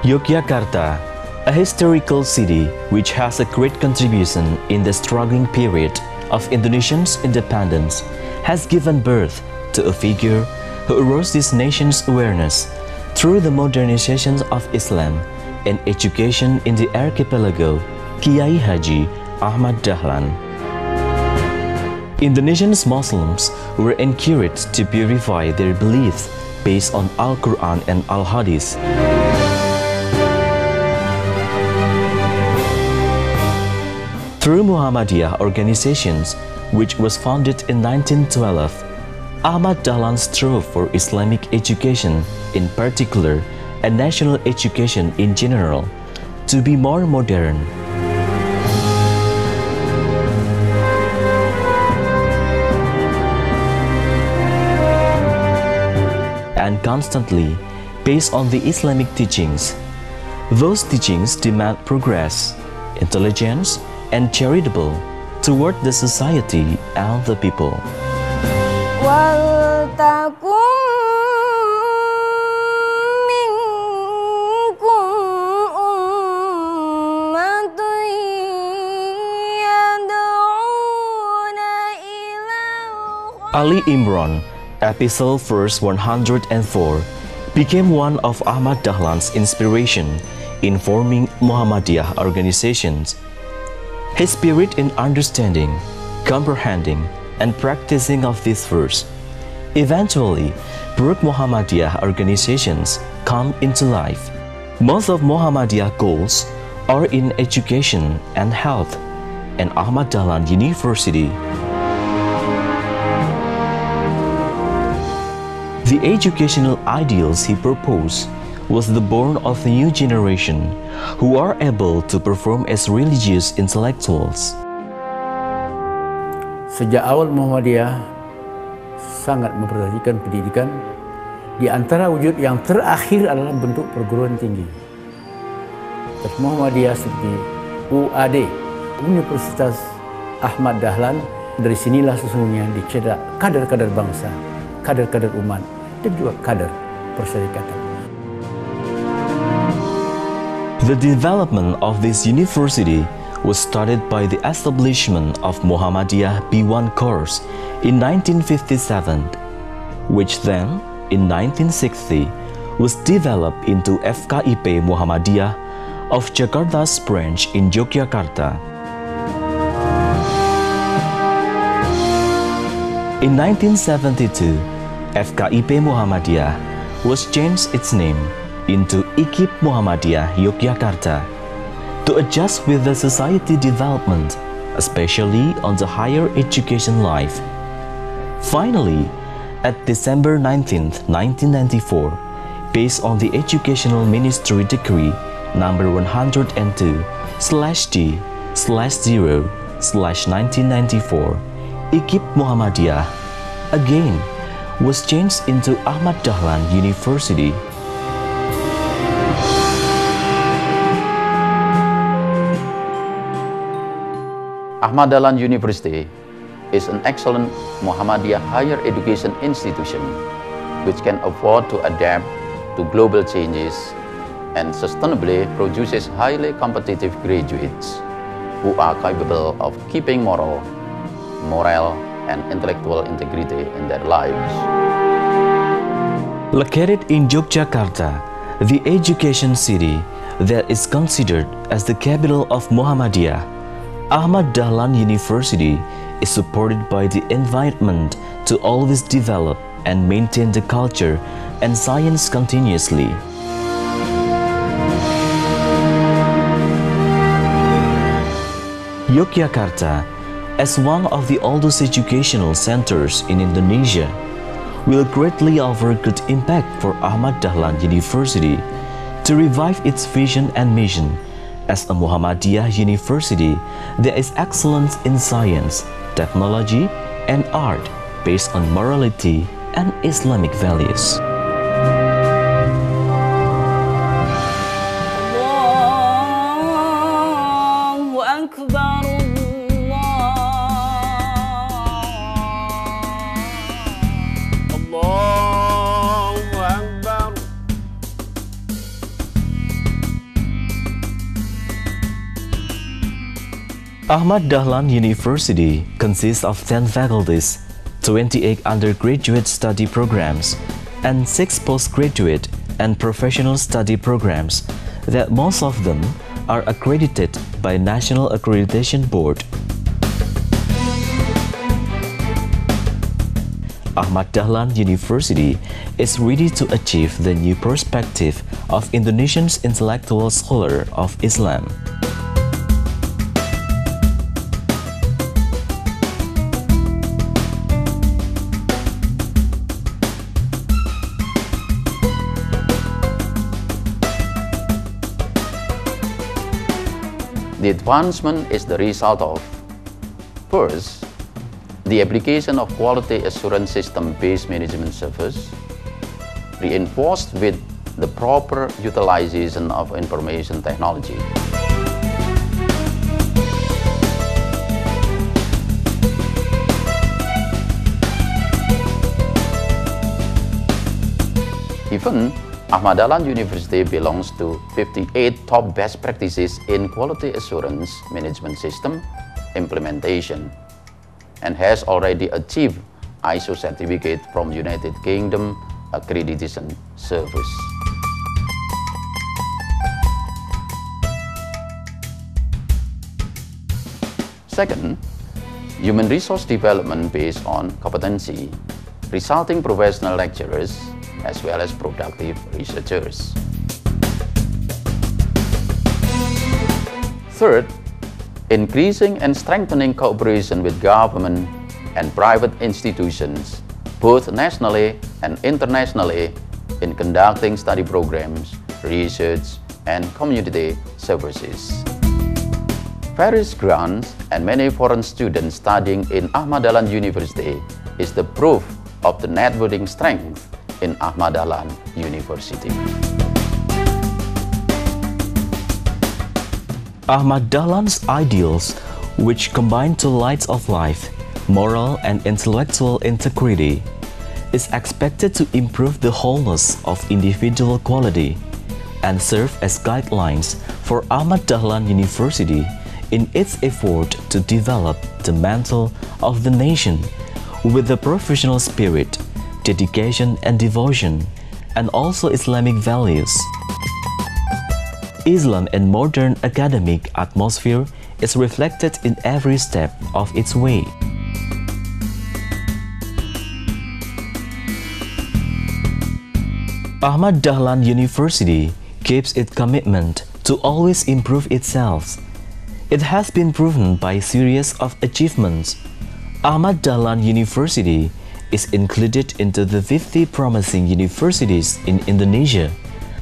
Yogyakarta, a historical city which has a great contribution in the struggling period of Indonesia's independence, has given birth to a figure who arose this nation's awareness through the modernization of Islam and education in the archipelago, Kiai Haji Ahmad Dahlan. Indonesian Muslims were encouraged to purify their beliefs based on Al-Quran and Al-Hadith. Through Muhammadiyah organizations, which was founded in 1912, Ahmad Dahlan strove for Islamic education in particular and national education in general to be more modern. And constantly based on the Islamic teachings. Those teachings demand progress, intelligence, and charitable toward the society and the people. Ali Imran, Epistle verse 104, became one of Ahmad Dahlan's inspiration in forming Muhammadiyah organizations. His spirit in understanding, comprehending, and practicing of this verse eventually brought Muhammadiyah organizations come into life. Most of Muhammadiyah goals are in education and health, and Ahmad Dahlan University. The educational ideals he proposed was the born of the new generation who are able to perform as religious intellectuals. Sejak awal Muhammadiyah sangat memperhatikan pendidikan. Di antara wujud yang terakhir adalah bentuk perguruan tinggi. Terus Muhammadiyah seperti UAD, Universitas Ahmad Dahlan, dari sinilah sesungguhnya dicetak kader-kader bangsa, kader-kader umat, dan juga kader perserikatan. The development of this university was started by the establishment of Muhammadiyah B1 course in 1957, which then, in 1960, was developed into FKIP Muhammadiyah of Jakarta's branch in Yogyakarta. In 1972, FKIP Muhammadiyah was changed its name into IKIP Muhammadiyah Yogyakarta to adjust with the society development, especially on the higher education life. Finally, at December 19, 1994, based on the Educational Ministry Decree number 102/D/0/1994, IKIP Muhammadiyah again was changed into Ahmad Dahlan University. Ahmad Dahlan University is an excellent Muhammadiyah higher education institution which can afford to adapt to global changes and sustainably produces highly competitive graduates who are capable of keeping moral, and intellectual integrity in their lives. Located in Yogyakarta, the education city that is considered as the capital of Muhammadiyah, Ahmad Dahlan University is supported by the environment to always develop and maintain the culture and science continuously. Yogyakarta, as one of the oldest educational centers in Indonesia, will greatly offer good impact for Ahmad Dahlan University to revive its vision and mission as a Muhammadiyah university that is excellence in science, technology, and art based on morality and Islamic values. Allahu Akbar. Ahmad Dahlan University consists of 10 faculties, 28 undergraduate study programs, and 6 postgraduate and professional study programs that most of them are accredited by National Accreditation Board. Ahmad Dahlan University is ready to achieve the new perspective of Indonesia's intellectual scholar of Islam. The advancement is the result of, first, the application of quality assurance system-based management service, reinforced with the proper utilization of information technology. Even Ahmad Dahlan University belongs to 58 top best practices in quality assurance management system implementation and has already achieved ISO certificate from United Kingdom Accreditation Service. Second, human resource development based on competency, resulting professional lecturers as well as productive researchers. Third, increasing and strengthening cooperation with government and private institutions, both nationally and internationally, in conducting study programs, research, and community services. Various grants and many foreign students studying in Ahmad Dahlan University is the proof of the networking strength in Ahmad Dahlan University. Ahmad Dahlan's ideals, which combine two lights of life, moral and intellectual integrity, is expected to improve the wholeness of individual quality and serve as guidelines for Ahmad Dahlan University in its effort to develop the mantle of the nation with the professional spirit, dedication and devotion, and also Islamic values. Islam and modern academic atmosphere is reflected in every step of its way. Ahmad Dahlan University keeps its commitment to always improve itself. It has been proven by a series of achievements. Ahmad Dahlan University is included into the 50 promising universities in Indonesia,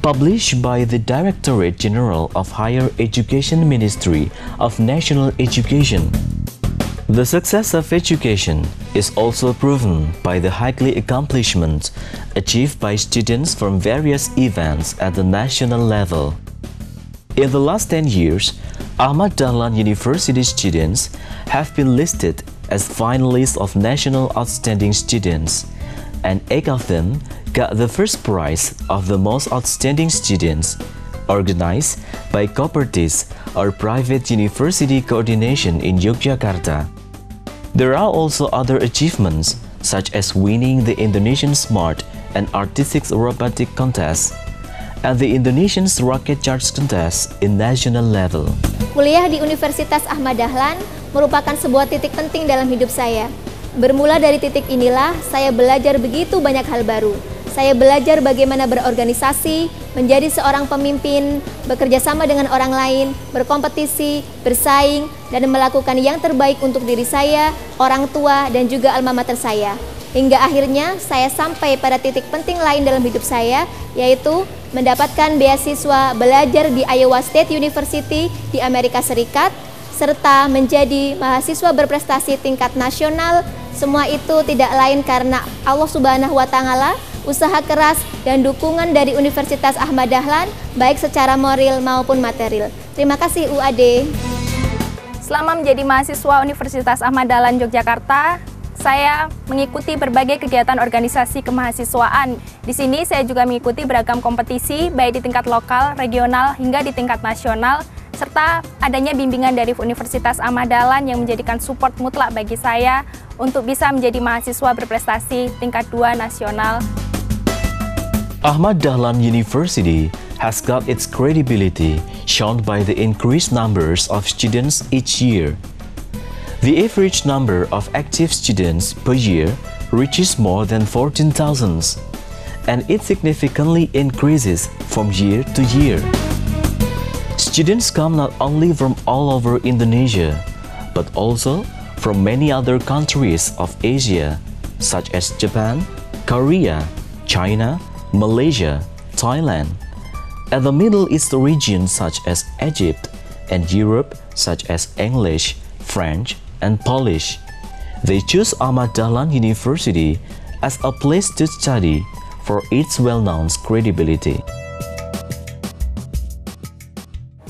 published by the Directorate General of Higher Education Ministry of National Education. The success of education is also proven by the highly accomplishments achieved by students from various events at the national level. In the last 10 years, Ahmad Dahlan University students have been listed as finalists of National Outstanding Students, and 8 of them got the first prize of the Most Outstanding Students, organized by Copertis, or Private University Coordination in Yogyakarta. There are also other achievements, such as winning the Indonesian Smart and Artistic Robotic Contest and the Indonesian Rocket Charts Contest in national level. Kuliah di Universitas Ahmad Dahlan merupakan sebuah titik penting dalam hidup saya. Bermula dari titik inilah, saya belajar begitu banyak hal baru. Saya belajar bagaimana berorganisasi, menjadi seorang pemimpin, bekerja sama dengan orang lain, berkompetisi, bersaing, dan melakukan yang terbaik untuk diri saya, orang tua, dan juga alma mater saya. Hingga akhirnya saya sampai pada titik penting lain dalam hidup saya, yaitu mendapatkan beasiswa belajar di Iowa State University di Amerika Serikat, serta menjadi mahasiswa berprestasi tingkat nasional. Semua itu tidak lain karena Allah Subhanahu wa Ta'ala, usaha keras, dan dukungan dari Universitas Ahmad Dahlan, baik secara moral maupun material. Terima kasih UAD. Selama menjadi mahasiswa Universitas Ahmad Dahlan Yogyakarta, saya mengikuti berbagai kegiatan organisasi kemahasiswaan. Di sini saya juga mengikuti beragam kompetisi, baik di tingkat lokal, regional, hingga di tingkat nasional. serta adanya bimbingan dari Universitas Ahmad Dahlan yang menjadikan support mutlak bagi saya untuk bisa menjadi mahasiswa berprestasi tingkat 2 nasional. Ahmad Dahlan University has got its credibility shown by the increased numbers of students each year. The average number of active students per year reaches more than 14,000, and it significantly increases from year to year. Students come not only from all over Indonesia, but also from many other countries of Asia, such as Japan, Korea, China, Malaysia, Thailand, and the Middle East region such as Egypt, and Europe such as English, French, and Polish. They choose Ahmad Dahlan University as a place to study for its well-known credibility.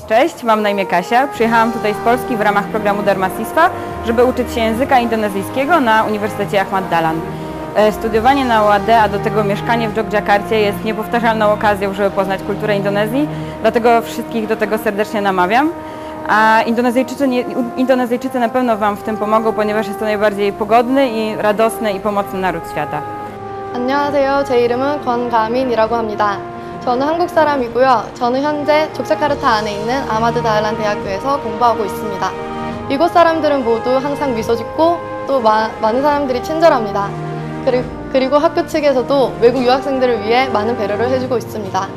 Cześć, mam na imię Kasia. Przyjechałam tutaj z Polski w ramach programu Darmasiswa, żeby uczyć się języka indonezyjskiego na Uniwersytecie Ahmad Dahlan. Studiowanie na UAD, a do tego mieszkanie w Jogjakarcie jest niepowtarzalną okazją, żeby poznać kulturę Indonezji, dlatego wszystkich do tego serdecznie namawiam. A Indonezyjczycy na pewno Wam w tym pomogą, ponieważ jest to najbardziej pogodny i radosny i pomocny naród świata. 안녕하세요. 제 이름은 권가민이라고 합니다. 저는 한국 사람이고요. 저는 현재 족자카르타 안에 있는 아마드 다알란 대학교에서 공부하고 있습니다. 이곳 사람들은 모두 항상 미소 짓고 또 많은 사람들이 친절합니다. 그리고 학교 측에서도 외국 유학생들을 위해 많은 배려를 해주고 있습니다.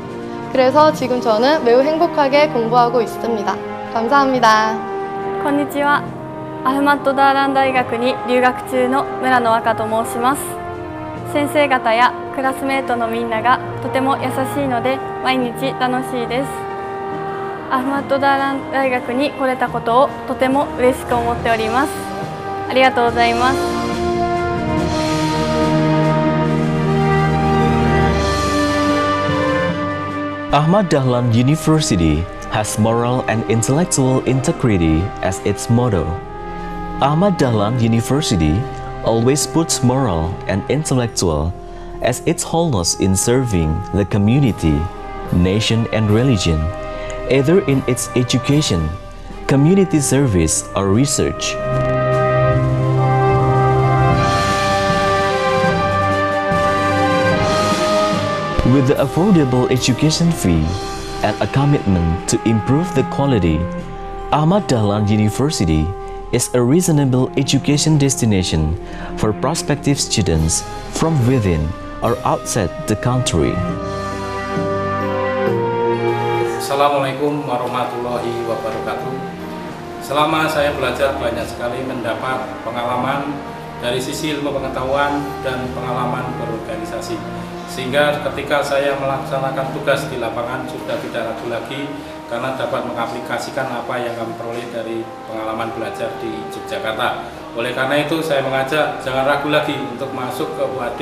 그래서 지금 저는 매우 행복하게 공부하고 있습니다. 감사합니다. こんにちは。アフマッドダーラン大学に留学中の村野和香と申します。先生方やクラスメートのみんながとても優しいので毎日楽しいです。アフマッドダーラン大学に来れたことをとても嬉しく思っております。ありがとうございます。Ahmad Dahlan University has moral and intellectual integrity as its motto. Ahmad Dahlan University always puts moral and intellectual as its wholeness in serving the community, nation, and religion, either in its education, community service, or research. With the affordable education fee and a commitment to improve the quality, Ahmad Dahlan University is a reasonable education destination for prospective students from within or outside the country. Assalamualaikum warahmatullahi wabarakatuh. Selama saya belajar banyak sekali mendapat pengalaman dari sisi ilmu pengetahuan dan pengalaman berorganisasi. Sehingga ketika saya melaksanakan tugas di lapangan sudah tidak ragu lagi karena dapat mengaplikasikan apa yang kami peroleh dari pengalaman belajar di Yogyakarta. Oleh karena itu saya mengajak jangan ragu lagi untuk masuk ke UAD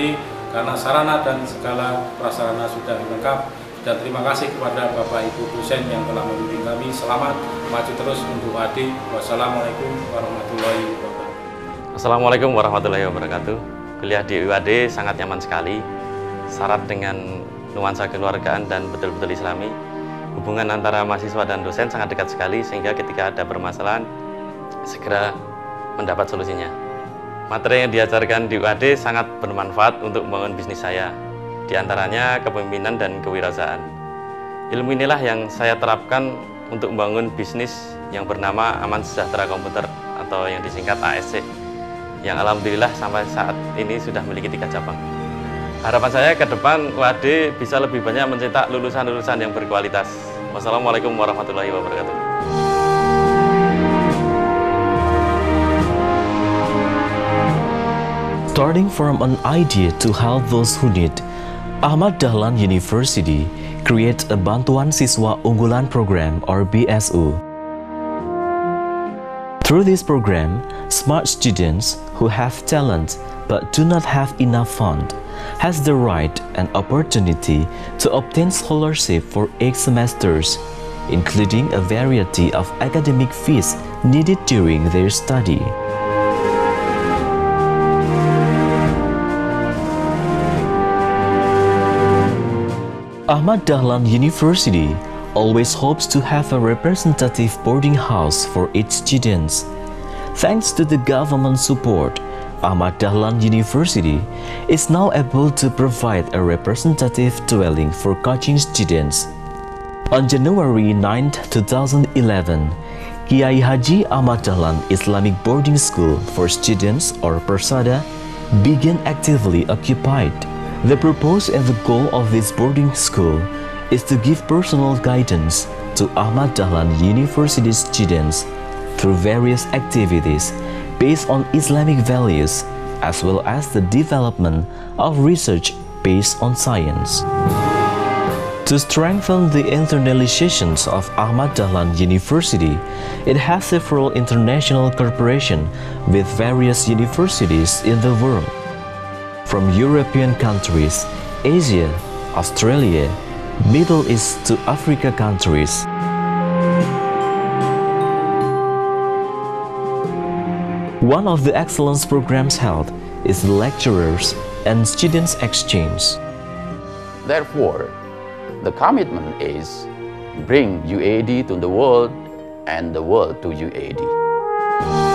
karena sarana dan segala prasarana sudah lengkap. Dan terima kasih kepada Bapak Ibu dosen yang telah membimbing kami. Selamat maju terus untuk UAD. Wassalamualaikum warahmatullahi wabarakatuh. Assalamualaikum warahmatullahi wabarakatuh. Kuliah di UAD sangat nyaman sekali. Syarat dengan nuansa keluargaan dan betul-betul islami. Hubungan antara mahasiswa dan dosen sangat dekat sekali sehingga ketika ada permasalahan segera mendapat solusinya. Materi yang diajarkan di UAD sangat bermanfaat untuk membangun bisnis saya, di antaranya kepemimpinan dan kewirausahaan. Ilmu inilah yang saya terapkan untuk membangun bisnis yang bernama Aman Sejahtera Komputer atau yang disingkat ASC, yang alhamdulillah sampai saat ini sudah memiliki 3 cabang. Harapan saya ke depan UAD bisa lebih banyak mencetak lulusan-lulusan yang berkualitas. Wassalamualaikum warahmatullahi wabarakatuh. Starting from an idea to help those who need, Ahmad Dahlan University creates a Bantuan Siswa Unggulan Program or BSU. Through this program, smart students who have talent but do not have enough fund has the right and opportunity to obtain scholarship for 8 semesters, including a variety of academic fees needed during their study. Ahmad Dahlan University always hopes to have a representative boarding house for its students. Thanks to the government support, Ahmad Dahlan University is now able to provide a representative dwelling for coaching students. On January 9, 2011, Kiai Haji Ahmad Dahlan Islamic Boarding School for Students or Persada began actively occupied. The purpose and the goal of this boarding school is to give personal guidance to Ahmad Dahlan University students through various activities based on Islamic values, as well as the development of research based on science. To strengthen the internationalizations of Ahmad Dahlan University, it has several international cooperation with various universities in the world, from European countries, Asia, Australia, Middle East to Africa countries. One of the excellence programs held is the lecturers and students exchange. Therefore, the commitment is bring UAD to the world and the world to UAD.